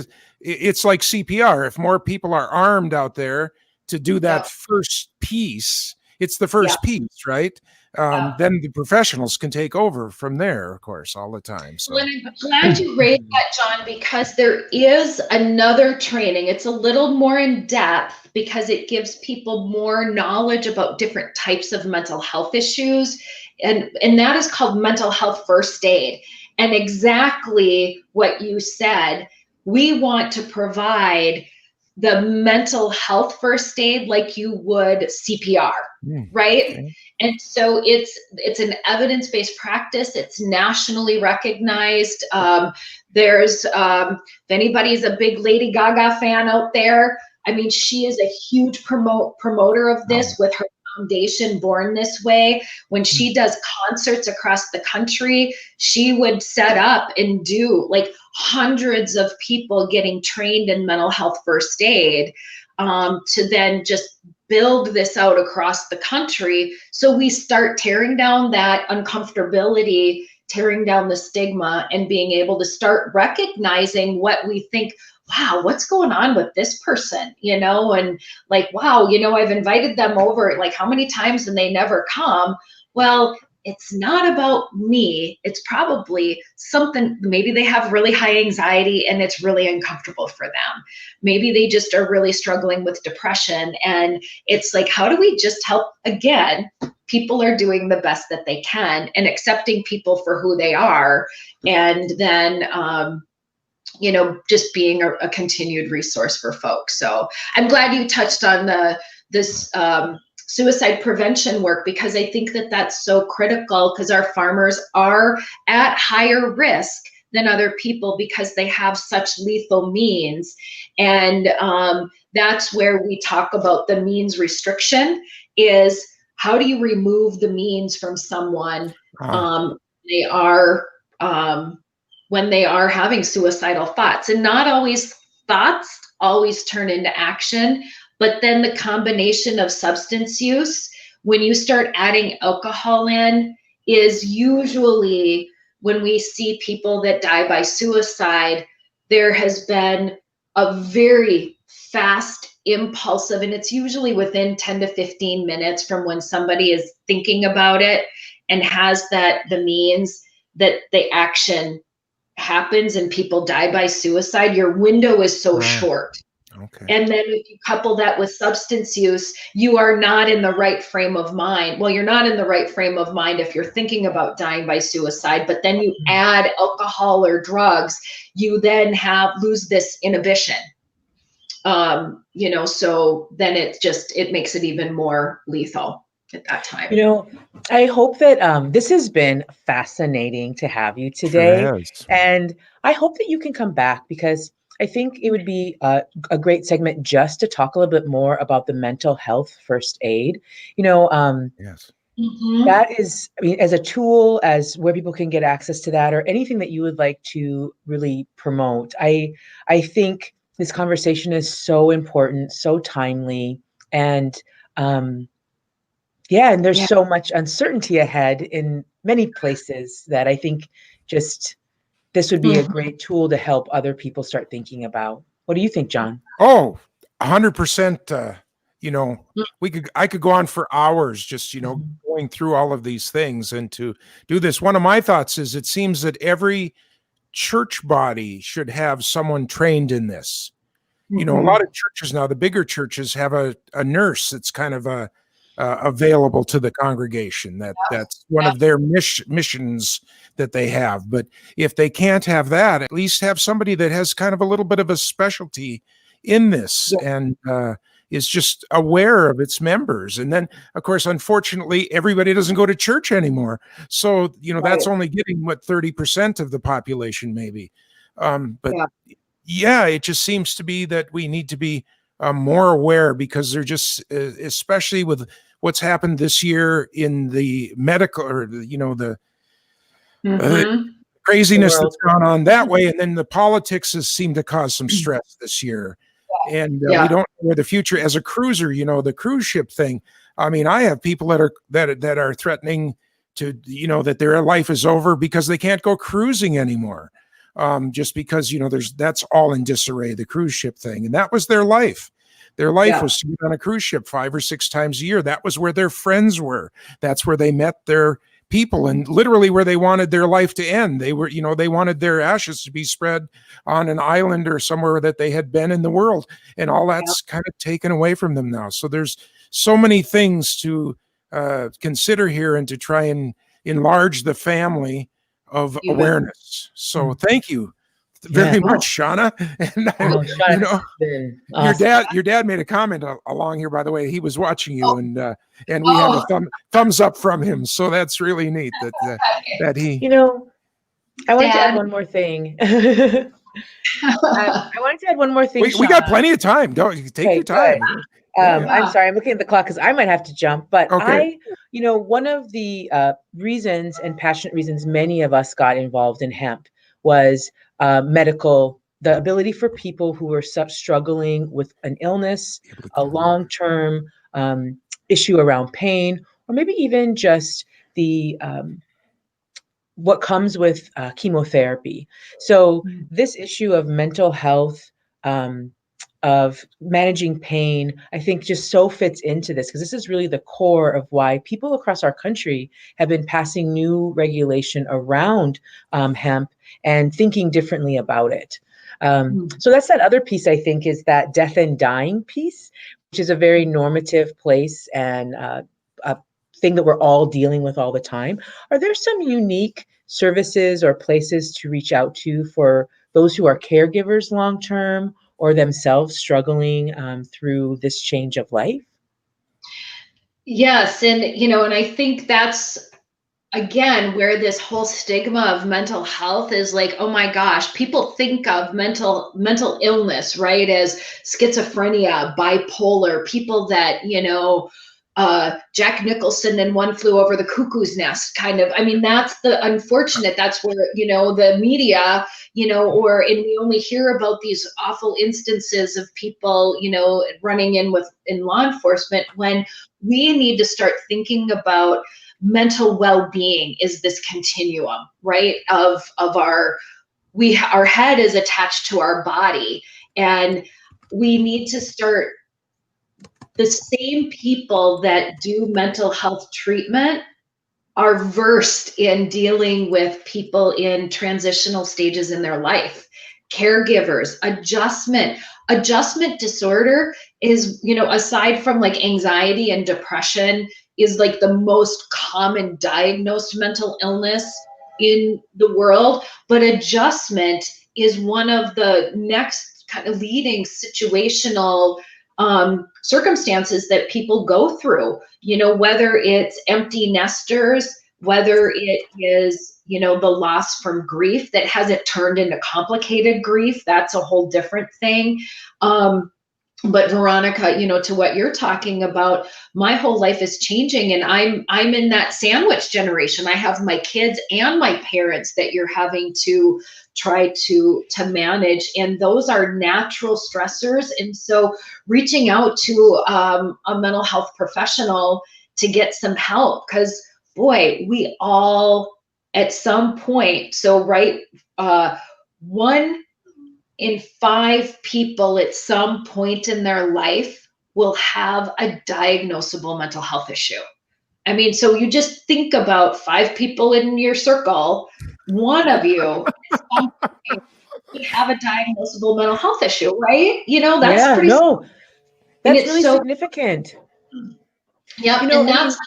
it's like CPR. If more people are armed out there to do that first piece, it's the first piece, right? Then the professionals can take over from there, of course, all the time. So. Well, I'm glad you raised that, John, because there is another training. It's a little more in depth because it gives people more knowledge about different types of mental health issues. And that is called Mental Health First Aid. And exactly what you said, we want to provide the mental health first aid like you would CPR, right? Okay. And so it's an evidence-based practice. It's nationally recognized. There's, if anybody's a big Lady Gaga fan out there, I mean, she is a huge promoter of this with her foundation, Born This Way. When she does concerts across the country, she would set up and do like hundreds of people getting trained in mental health first aid to then just build this out across the country. So we start tearing down that uncomfortability, tearing down the stigma, and being able to start recognizing what we think, wow, what's going on with this person, and like, wow, I've invited them over, like how many times and they never come. Well, it's not about me. It's probably something, maybe they have really high anxiety and it's really uncomfortable for them. Maybe they just are really struggling with depression. And it's like, how do we just help? Again, people are doing the best that they can and accepting people for who they are. And then, just being a continued resource for folks. So I'm glad you touched on this suicide prevention work, because I think that that's so critical, because our farmers are at higher risk than other people because they have such lethal means. And that's where we talk about the means restriction, is how do you remove the means from someone when they are having suicidal thoughts. And not always thoughts always turn into action, but then the combination of substance use, when you start adding alcohol in, is usually when we see people that die by suicide, there has been a very fast, impulsive, and it's usually within 10 to 15 minutes from when somebody is thinking about it and has the means, that the action happens and people die by suicide. Your window is so short. Okay. And then if you couple that with substance use, you are not in the right frame of mind. Well, you're not in the right frame of mind if you're thinking about dying by suicide, but then you add alcohol or drugs, you then lose this inhibition. So then it makes it even more lethal at that time. I hope that this has been fascinating to have you Sure today. has. And I hope that you can come back, because I think it would be a great segment just to talk a little bit more about the mental health first aid. Yes. Mhm. That is, I mean, as a tool, as where people can get access to that, or anything that you would like to really promote. I think this conversation is so important, so timely, and um, yeah, and there's Yeah. so much uncertainty ahead in many places that I think just this would be a Mhm. great tool to help other people start thinking about. What do you think, John? Oh, 100%. You know, Mm. I could go on for hours just, Mhm. going through all of these things and to do this. One of my thoughts is it seems that every church body should have someone trained in this. A lot Mhm. of churches now, the bigger churches have a nurse that's kind of available to the congregation. That's one Yeah. of their missions that they have. But if they can't have that, at least have somebody that has kind of a little bit of a specialty in this Yeah. and is just aware of its members. And then, of course, unfortunately, everybody doesn't go to church anymore. So, that's Right. only getting what 30% of the population, maybe. But Yeah. yeah, it just seems to be that we need to be more aware because they're just, especially with what's happened this year in the medical or the uh, Mhm. The craziness that's world. gone on that way, and then the politics has seemed to cause some stress this year, and we Yeah. don't know where the future as a cruiser. The cruise ship thing. I mean, I have people that are threatening to that their life is over because they can't go cruising anymore, just because that's all in disarray, the cruise ship thing, and that was their life. Their life Yeah. was to be on a cruise ship 5 or 6 times a year. That was where their friends were. That's where they met their people and literally where they wanted their life to end. They wanted their ashes to be spread on an island or somewhere that they had been in the world. And all Yeah. that's kind of taken away from them now. So there's so many things to consider here and to try and enlarge the family of You bet. awareness. So Mm. thank you Yeah. very much, Oh, Shauna. And Oh, Sean, you this know, has been your awesome. dad made a comment along here, by the way. He was watching you, oh, and we have a oh. thumbs up from him. So that's really neat that he. You know, I wanted to add Dad. one more thing. I wanted to add one more thing, We got Shauna. plenty of time. Go take Okay, your good. time. Yeah, yeah. I'm Yeah. sorry, I'm looking at the clock because I might have to jump. But Okay. one of the reasons and passionate reasons many of us got involved in hemp was the ability for people who were struggling with an illness, Able to a clear the water. long-term issue around pain, or maybe even just the what comes with chemotherapy. So this issue of mental health, um, of managing pain, I think just so fits into this because this is really the core of why people across our country have been passing new regulation around hemp and thinking differently about it. So that's that other piece, I think, is that death and dying piece, which is a very normative place and a thing that we're all dealing with all the time. Are there some unique services or places to reach out to for those who are caregivers long term or themselves struggling through this change of life? Yes, and I think that's again where this whole stigma of mental health is like, oh my gosh, people think of mental illness, right, as schizophrenia, bipolar, people that, Jack Nicholson and One Flew Over the Cuckoo's Nest kind of. I mean, that's the unfortunate. That's where, the media, and we only hear about these awful instances of people, running in law enforcement when we need to start thinking about mental well-being is this continuum, right? Of our head is attached to our body, and we need to start the same people that do mental health treatment are versed in dealing with people in transitional stages in their life, caregivers, adjustment disorder is, aside from like anxiety and depression, is like the most common diagnosed mental illness in the world. But adjustment is one of the next kind of leading situational circumstances that people go through, you know, whether it's empty nesters, whether it is, you know, the loss from grief that hasn't turned into complicated grief. That's a whole different thing. But Veronica, you know, to what you're talking about, my whole life is changing, and I'm in that sandwich generation. I have my kids and my parents that you're having to try to manage, and those are natural stressors. And so reaching out to a mental health professional to get some help, because boy, we all at some point, so right, 1 in 5 people at some point in their life will have a diagnosable mental health issue. I mean, so you just think about 5 people in your circle, one of you at some point would have a diagnosable mental health issue, right? You know, that's pretty, no, that's it's really so significant. yeah, You know, and that's,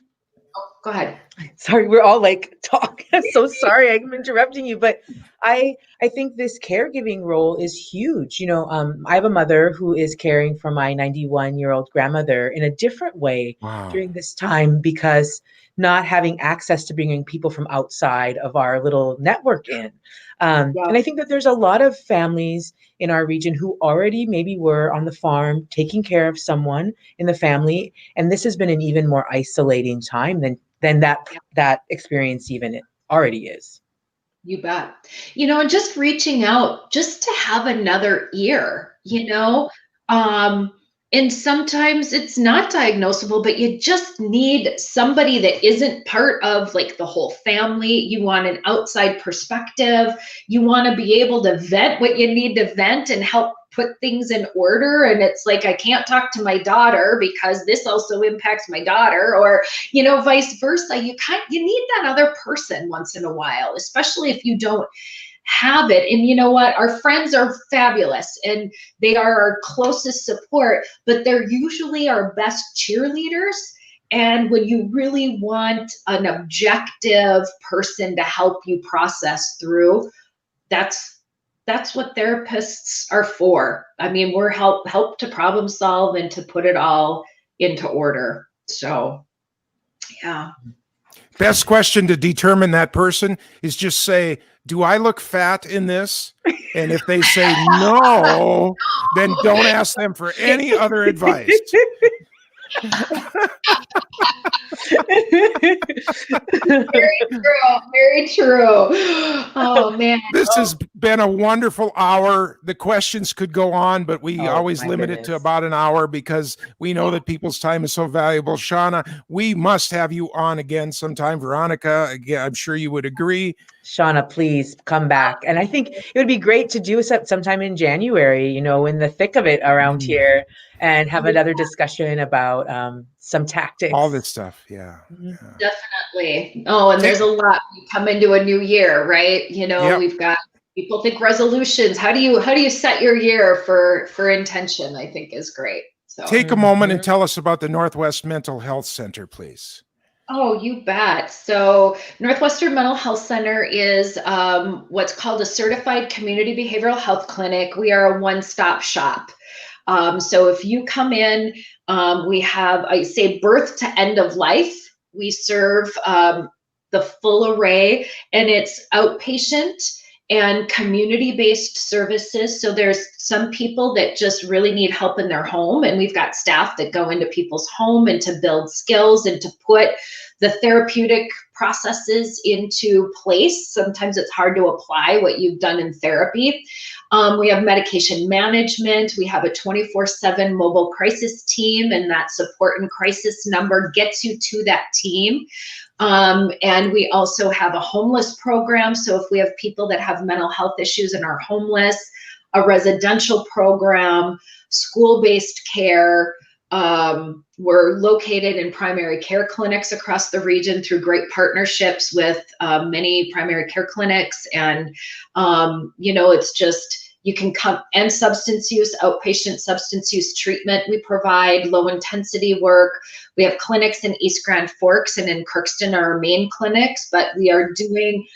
go ahead. Sorry, we're all like talking. I'm so sorry I'm interrupting you, but I think this caregiving role is huge. You know, I have a mother who is caring for my 91-year-old grandmother in a different way during this time, because not having access to bringing people from outside of our little network in. And I think that there's a lot of families in our region who already maybe were on the farm taking care of someone in the family, and this has been an even more isolating time than that experience even already is. You bet. You know, and just reaching out just to have another ear, you know, and sometimes it's not diagnosable, but you just need somebody that isn't part of like the whole family. You want an outside perspective. You want to be able to vent what you need to vent and help put things in order. And it's like, I can't talk to my daughter because this also impacts my daughter, or, you know, vice versa. You need that other person once in a while, especially if you don't have it. And you know what? Our friends are fabulous and they are our closest support, but they're usually our best cheerleaders. And when you really want an objective person to help you process through, that's what therapists are for. I mean, we're help to problem solve and to put it all into order. So, yeah. Best question to determine that person is just say, do I look fat in this? And if they say no, then don't ask them for any other advice. Very true. Very true. Oh man. This has been a wonderful hour. The questions could go on, but we always limit it to about an hour because we know that people's time is so valuable. Shauna, we must have you on again sometime. Veronica, again, I'm sure you would agree. Shauna, please come back. And I think it would be great to do sometime in January, you know, in the thick of it around here, and have another discussion about some tactics. All this stuff. Yeah. Definitely. Oh, and there's a lot. We come into a new year, right? You know, we've got, people think resolutions. How do you set your year for intention? I think is great. So take a moment and tell us about the Northwest Mental Health Center, please. Oh, you bet. So Northwestern Mental Health Center is what's called a certified community behavioral health clinic. We are a one-stop shop. So if you come in, we have, I say, birth to end of life. We serve the full array, and it's outpatient and community-based services. So there's some people that just really need help in their home, and we've got staff that go into people's home and to build skills and to put the therapeutic processes into place. Sometimes it's hard to apply what you've done in therapy. We have medication management. We have a 24/7 mobile crisis team, and that support and crisis number gets you to that team. And we also have a homeless program. So if we have people that have mental health issues and are homeless, a residential program, school-based care. We're located in primary care clinics across the region through great partnerships with many primary care clinics. And, you know, it's just, you can come, and substance use, outpatient substance use treatment. We provide low intensity work. We have clinics in East Grand Forks and in Crookston, our main clinics, but we are doing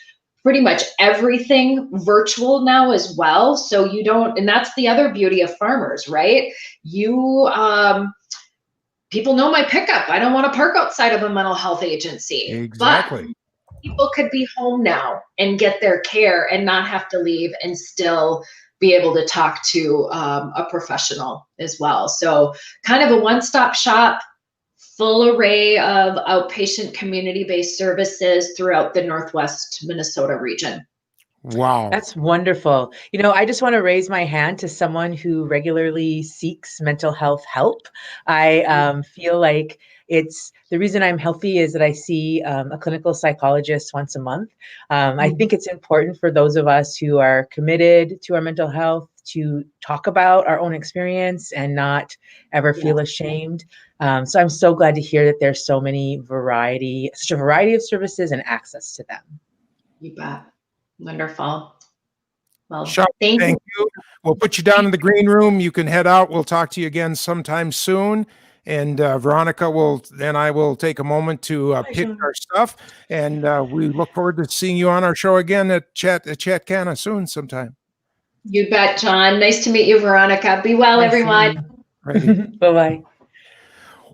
pretty much everything virtual now as well. So you don't, and that's the other beauty of farmers, right? You, people know my pickup. I don't want to park outside of a mental health agency. Exactly. But people could be home now and get their care and not have to leave and still be able to talk to a professional as well. So kind of a one-stop shop, full array of outpatient community-based services throughout the Northwest Minnesota region. Wow. That's wonderful. You know, I just want to raise my hand to someone who regularly seeks mental health help. I feel like it's the reason I'm healthy is that I see a clinical psychologist once a month. I think it's important for those of us who are committed to our mental health to talk about our own experience and not ever feel ashamed. So I'm so glad to hear that there's such a variety of services and access to them. You bet. Wonderful. Well, Shauna, thank you. you. We'll put you down in the green room. You can head out. We'll talk to you again sometime soon. And Veronica and I will take a moment to pick our stuff. And we look forward to seeing you on our show again at CANNA soon sometime. You bet, John. Nice to meet you, Veronica. Be well, everyone. Bye-bye.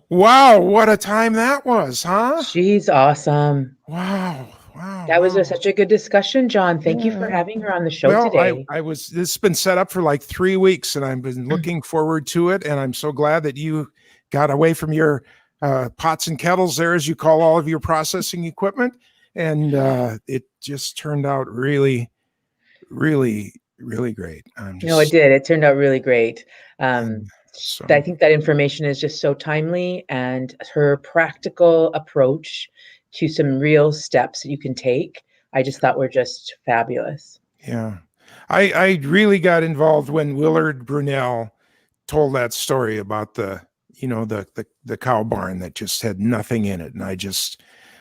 Wow, what a time that was, huh? She's awesome. Wow. That was such a good discussion, John. Thank you for having her on the show today. This has been set up for like 3 weeks and I've been looking forward to it. And I'm so glad that you got away from your pots and kettles there, as you call all of your processing equipment. And it just turned out really, really, really great. No, it did. It turned out really great. So, I think that information is just so timely, and her practical approach to some real steps that you can take, I just thought were just fabulous. Yeah. I really got involved when Willard Brunel told that story about the cow barn that just had nothing in it. And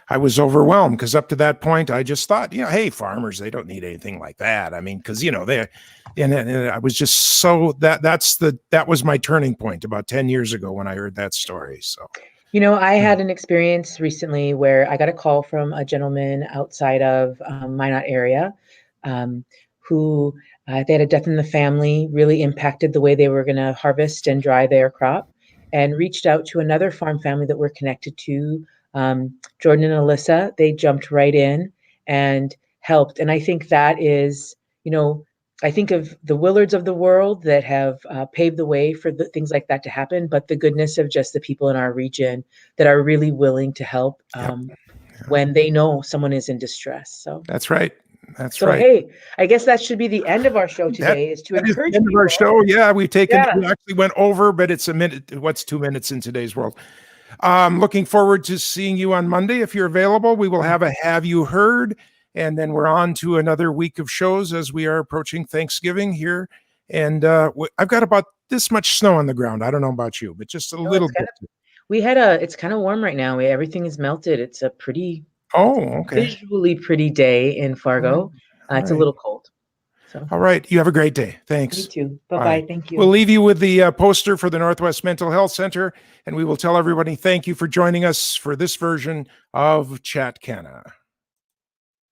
I was overwhelmed because up to that point, I just thought, hey, farmers, they don't need anything like that. I mean, because, and I was just that was my turning point about 10 years ago when I heard that story. So, I had an experience recently where I got a call from a gentleman outside of Minot area who they had a death in the family, really impacted the way they were going to harvest and dry their crop, and reached out to another farm family that we're connected to, Jordan and Alyssa. They jumped right in and helped. And I think that is, I think of the Willards of the world that have paved the way for things like that to happen, but the goodness of just the people in our region that are really willing to help when they know someone is in distress. So that's right. So, hey, I guess that should be the end of our show today, is to encourage people. Our show. Yeah, we actually went over, but it's a minute. What's 2 minutes in today's world? Looking forward to seeing you on Monday. If you're available, we will have a Have You Heard? And then we're on to another week of shows as we are approaching Thanksgiving here. And I've got about this much snow on the ground. I don't know about you, but just a little bit. It's kind of warm right now. Everything is melted. It's a pretty visually pretty day in Fargo. It's a little cold. So. All right. You have a great day. Thanks. You too. Bye-bye. Right. Thank you. We'll leave you with the poster for the Northwest Mental Health Center, and we will tell everybody thank you for joining us for this version of CANNA.